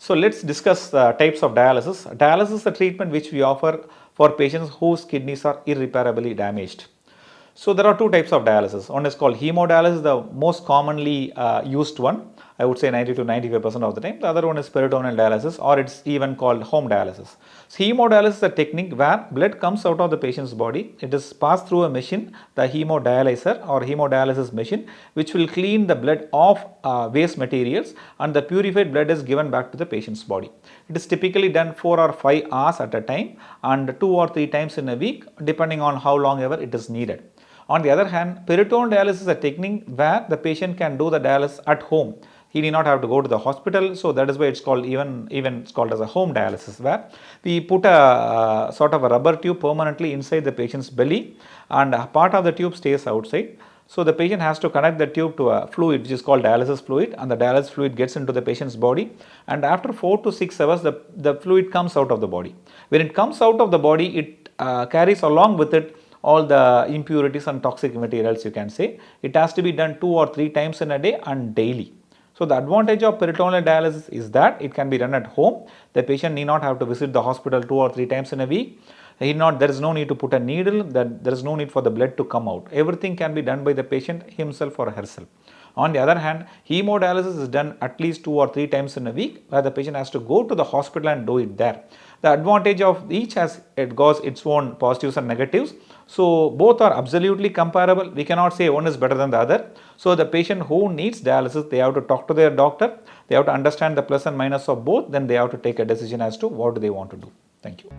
So let's discuss the types of dialysis. Dialysis is a treatment which we offer for patients whose kidneys are irreparably damaged. So there are two types of dialysis. One is called hemodialysis, the most commonly used one. I would say 90 to 95% of the time. The other one is peritoneal dialysis, or it's even called home dialysis. So hemodialysis is a technique where blood comes out of the patient's body. It is passed through a machine, the hemodialyzer or hemodialysis machine, which will clean the blood of waste materials, and the purified blood is given back to the patient's body. It is typically done 4 or 5 hours at a time and 2 or 3 times in a week, depending on how long ever it is needed. On the other hand, peritoneal dialysis is a technique where the patient can do the dialysis at home. He need not have to go to the hospital, so that is why it's called even it's called as a home dialysis, where we put a sort of a rubber tube permanently inside the patient's belly, and a part of the tube stays outside. So the patient has to connect the tube to a fluid which is called dialysis fluid, and the dialysis fluid gets into the patient's body, and after 4 to 6 hours the fluid comes out of the body. When it comes out of the body, it carries along with it all the impurities and toxic materials, you can say. It has to be done 2 or 3 times in a day and daily. So the advantage of peritoneal dialysis is that it can be done at home. The patient need not have to visit the hospital 2 or 3 times in a week. There is no need to put a needle, there is no need for the blood to come out. Everything can be done by the patient himself or herself. On the other hand, hemodialysis is done at least 2 or 3 times in a week, where the patient has to go to the hospital and do it there. The advantage of each has its own positives and negatives. So both are absolutely comparable. We cannot say one is better than the other. So the patient who needs dialysis, they have to talk to their doctor. They have to understand the plus and minus of both. Then they have to take a decision as to what do they want to do. Thank you.